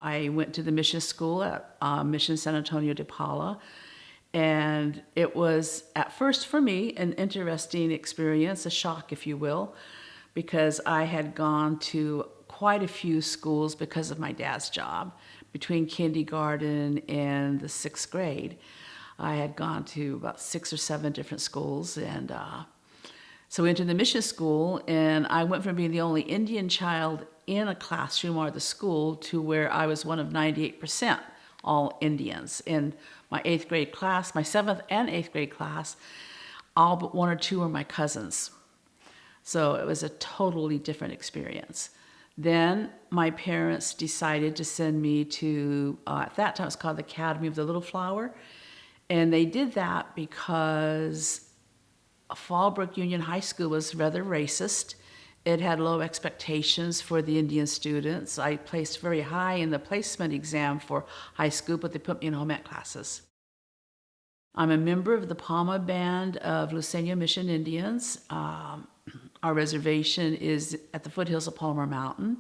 I went to the mission school at Mission San Antonio de Paula, and it was, at first for me, an interesting experience, a shock, if you will, because I had gone to quite a few schools because of my dad's job. Between kindergarten and the 6th grade, I had gone to about 6 or 7 different schools, and so we went to the mission school, and I went from being the only Indian child in a classroom or the school to where I was one of 98% all Indians. In my 8th grade class, my 7th and 8th grade class, all but 1 or 2 were my cousins. So it was a totally different experience. Then my parents decided to send me to, at that time it was called the Academy of the Little Flower. And they did that because Fallbrook Union High School was rather racist. It had low expectations for the Indian students. I placed very high in the placement exam for high school, but they put me in home ec classes. I'm a member of the Palma Band of Luiseño Mission Indians. Our reservation is at the foothills of Palomar Mountain.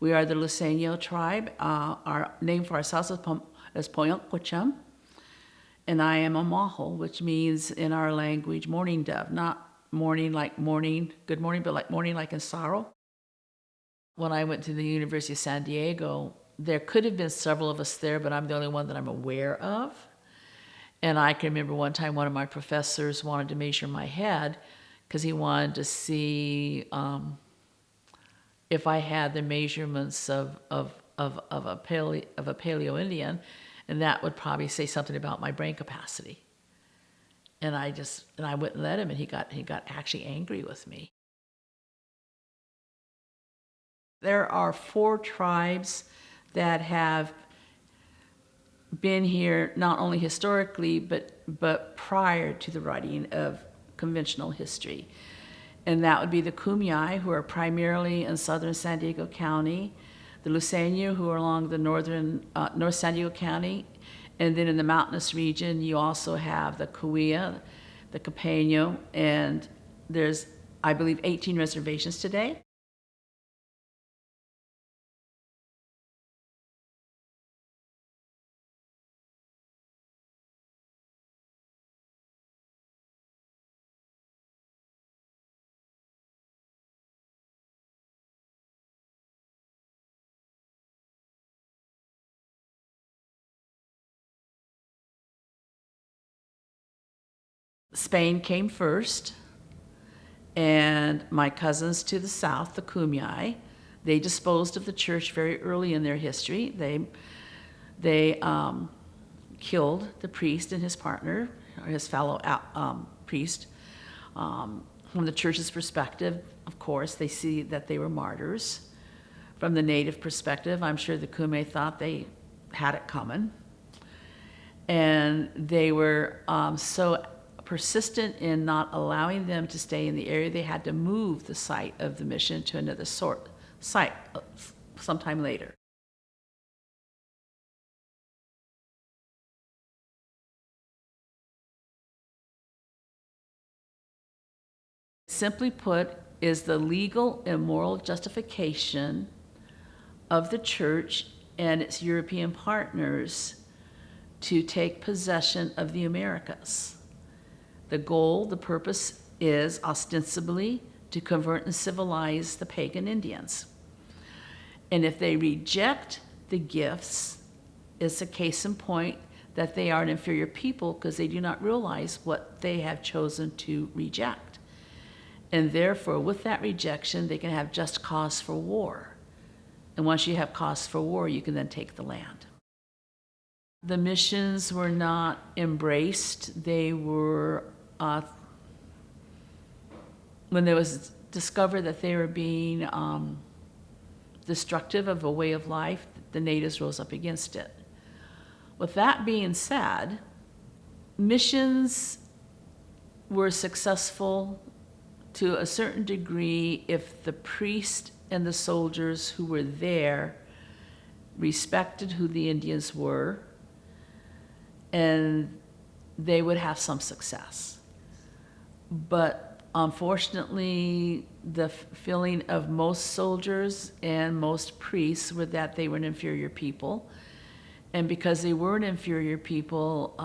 We are the Luiseño tribe. Our name for ourselves is Poyonquachum. And I am a mahal, which means in our language, mourning dove. Not mourning like morning, good morning, but like mourning like in sorrow. When I went to the University of San Diego, there could have been several of us there, but I'm the only one that I'm aware of. And I can remember one time one of my professors wanted to measure my head because he wanted to see if I had the measurements of a Paleo Indian, and that would probably say something about my brain capacity. And I wouldn't let him, and he got actually angry with me. There are 4 tribes that have been here not only historically but prior to the writing of conventional history. And that would be the Kumeyaay, who are primarily in southern San Diego County, the Luiseño, who are along the North San Diego County, and then in the mountainous region, you also have the Cahuilla, the Capeño, and there's, I believe, 18 reservations today. Spain came first, and my cousins to the south, the Kumeyaay, they disposed of the church very early in their history. They killed the priest and his partner, or his fellow priest. From the church's perspective, of course, they see that they were martyrs. From the native perspective, I'm sure the Kumeyaay thought they had it coming. And they were so persistent in not allowing them to stay in the area, they had to move the site of the mission to another site sometime later. Simply put, is the legal and moral justification of the church and its European partners to take possession of the Americas. The goal, the purpose is ostensibly to convert and civilize the pagan Indians. And if they reject the gifts, it's a case in point that they are an inferior people because they do not realize what they have chosen to reject. And therefore, with that rejection, they can have just cause for war. And once you have cause for war, you can then take the land. The missions were not embraced. They were, when it was discovered that they were being destructive of a way of life, the natives rose up against it. With that being said, missions were successful to a certain degree if the priest and the soldiers who were there respected who the Indians were, and they would have some success. But Unfortunately, the feeling of most soldiers and most priests were that they were an inferior people. And because they were an inferior people,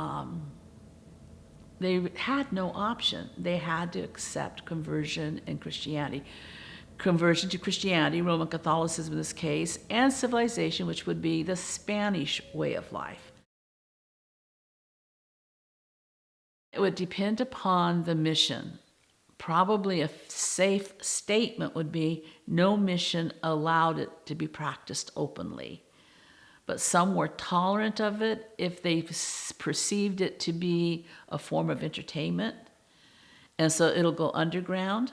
they had no option. They had to accept conversion and Christianity. Conversion to Christianity, Roman Catholicism in this case, and civilization, which would be the Spanish way of life. It would depend upon the mission. Probably a safe statement would be no mission allowed it to be practiced openly. But some were tolerant of it if they perceived it to be a form of entertainment. And so it'll go underground.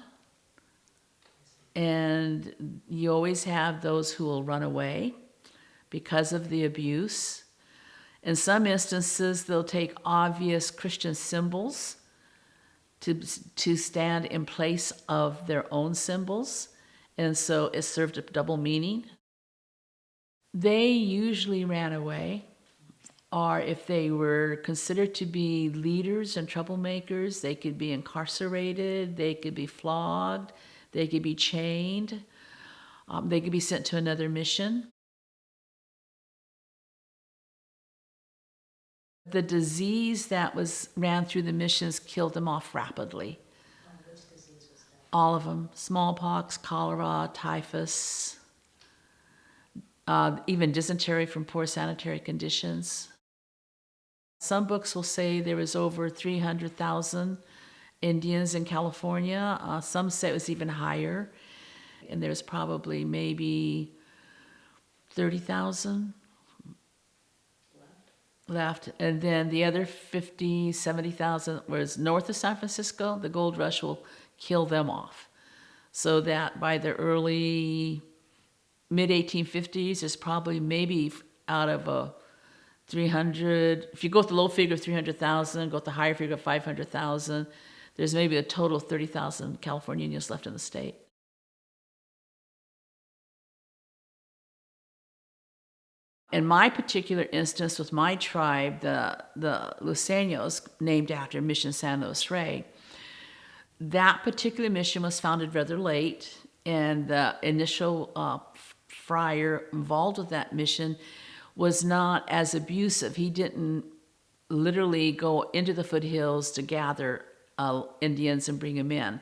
And you always have those who will run away because of the abuse. In some instances, they'll take obvious Christian symbols to stand in place of their own symbols. And so it served a double meaning. They usually ran away, or if they were considered to be leaders and troublemakers, they could be incarcerated, they could be flogged, they could be chained, they could be sent to another mission. The disease that ran through the missions killed them off rapidly. Which disease was that? All of them: smallpox, cholera, typhus, even dysentery from poor sanitary conditions. Some books will say there was over 300,000 Indians in California. Some say it was even higher. And there's probably maybe 30,000 left. And then the other 50, 70,000 was north of San Francisco. The gold rush will kill them off. So that by the early mid-1850s, there's probably maybe out of a 300, if you go with the low figure of 300,000, go with the higher figure of 500,000, there's maybe a total of 30,000 California Indians left in the state. In my particular instance with my tribe, the Luceños, named after Mission San Luis Rey, that particular mission was founded rather late, and the initial friar involved with that mission was not as abusive. He didn't literally go into the foothills to gather Indians and bring them in.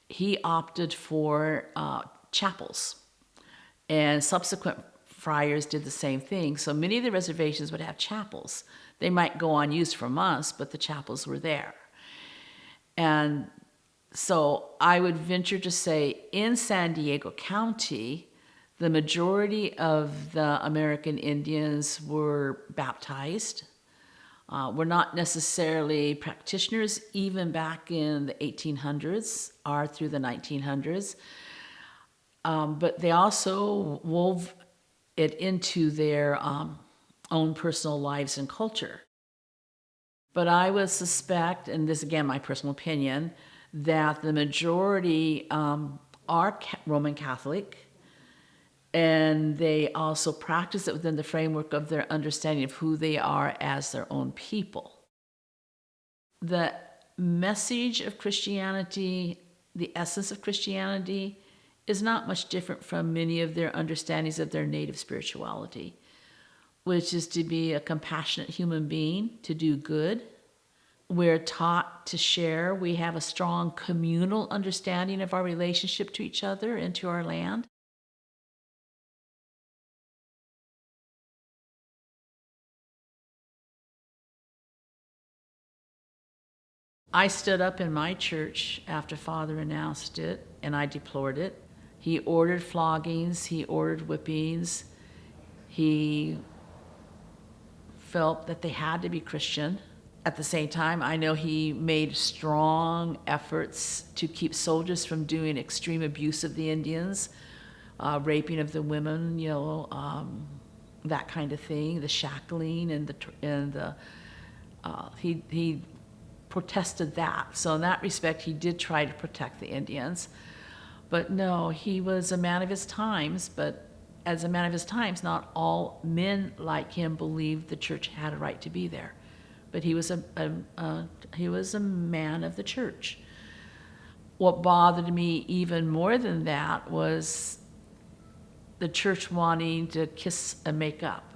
He opted for chapels, and subsequent friars did the same thing. So many of the reservations would have chapels. They might go unused for months, but the chapels were there. And so I would venture to say in San Diego County, the majority of the American Indians were baptized. Were not necessarily practitioners even back in the 1800s or through the 1900s. But they also wove it into their own personal lives and culture. But I would suspect, and this again my personal opinion, that the majority are Roman Catholic, and they also practice it within the framework of their understanding of who they are as their own people. The message of Christianity, the essence of Christianity, is not much different from many of their understandings of their native spirituality, which is to be a compassionate human being, to do good. We're taught to share. We have a strong communal understanding of our relationship to each other and to our land. I stood up in my church after Father announced it, and I deplored it. He ordered floggings, he ordered whippings. He felt that they had to be Christian. At the same time, I know he made strong efforts to keep soldiers from doing extreme abuse of the Indians, raping of the women, that kind of thing, the shackling he protested that. So in that respect, he did try to protect the Indians. But no, he was a man of his times, but as a man of his times, not all men like him believed the church had a right to be there. But he was a man of the church. what bothered me even more than that was the church wanting to kiss and make up.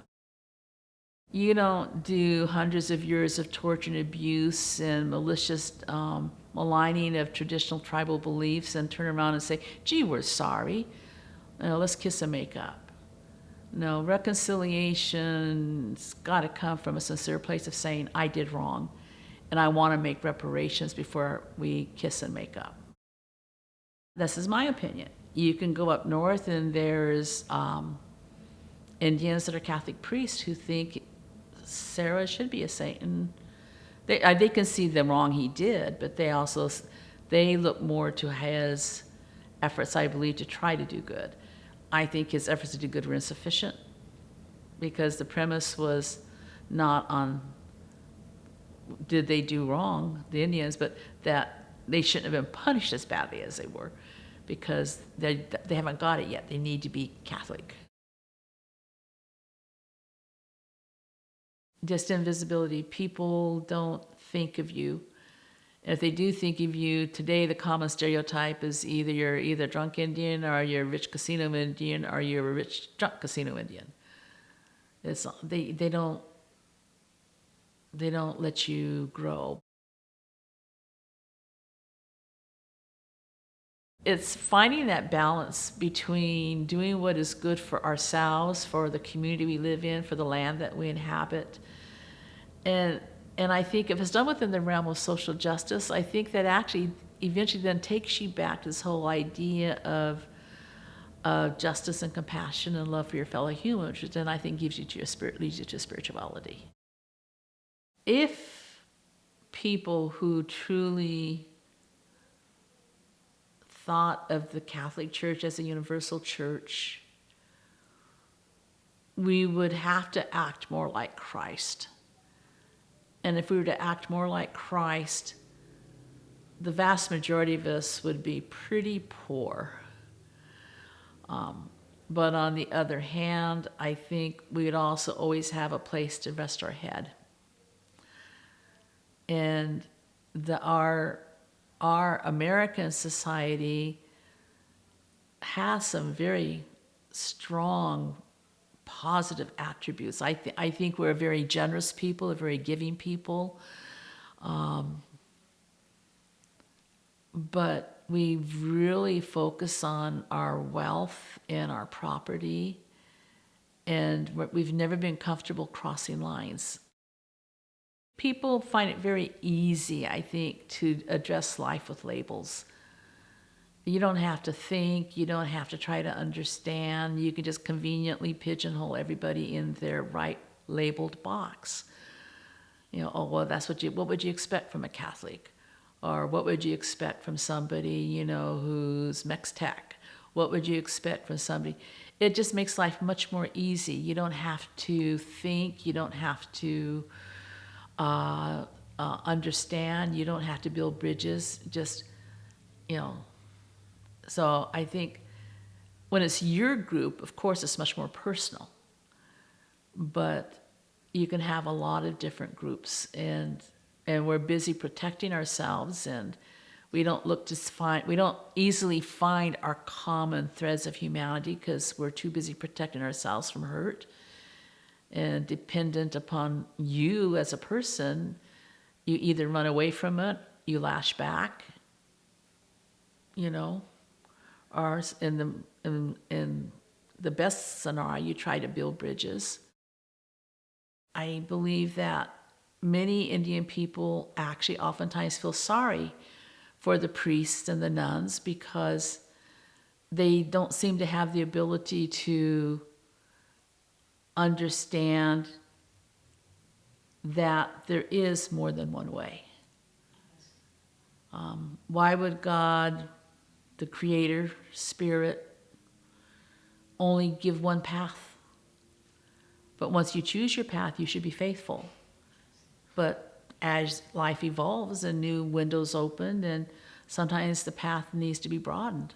You don't do hundreds of years of torture and abuse and malicious maligning of traditional tribal beliefs and turn around and say, gee, we're sorry. Let's kiss and make up. No, reconciliation's got to come from a sincere place of saying, I did wrong, and I want to make reparations before we kiss and make up. This is my opinion. You can go up north and there's Indians that are Catholic priests who think Sarah should be a saint. And they can see the wrong he did, but they look more to his efforts, I believe, to try to do good. I think his efforts to do good were insufficient because the premise was not on did they do wrong, the Indians, but that they shouldn't have been punished as badly as they were because they haven't got it yet. They need to be Catholic. Just invisibility. People don't think of you. And if they do think of you, today the common stereotype is you're either a drunk Indian or you're a rich casino Indian or you're a rich drunk casino Indian. They don't let you grow. It's finding that balance between doing what is good for ourselves, for the community we live in, for the land that we inhabit. And I think if it's done within the realm of social justice, I think that actually eventually then takes you back to this whole idea of justice and compassion and love for your fellow human, which then I think leads you to spirituality. If people who truly thought of the Catholic Church as a universal church, we would have to act more like Christ. And if we were to act more like Christ, the vast majority of us would be pretty poor. But on the other hand, I think we would also always have a place to rest our head. And our American society has some very strong positive attributes. I think we're a very generous people, a very giving people. But we really focus on our wealth and our property, and we've never been comfortable crossing lines. People find it very easy, I think, to address life with labels. You don't have to think, you don't have to try to understand, you can just conveniently pigeonhole everybody in their right labeled box. Oh, well, what would you expect from a Catholic? Or what would you expect from somebody, who's Mex-Tech? What would you expect from somebody? It just makes life much more easy. You don't have to think, you don't have to understand, you don't have to build bridges, So I think when it's your group, of course, it's much more personal. But you can have a lot of different groups, and we're busy protecting ourselves, and we don't easily find our common threads of humanity because we're too busy protecting ourselves from hurt. And dependent upon you as a person, you either run away from it, you lash back, or in the best scenario, you try to build bridges. I believe that many Indian people actually oftentimes feel sorry for the priests and the nuns because they don't seem to have the ability to understand that there is more than one way. Why would God, the Creator, Spirit, only give one path? But once you choose your path, you should be faithful. But as life evolves and new windows open, and sometimes the path needs to be broadened.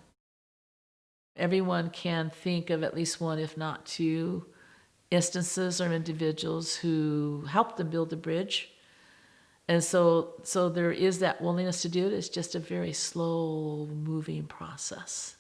Everyone can think of at least one, if not two, instances or individuals who helped them build the bridge And so there is that willingness to do it. It's just a very slow moving process.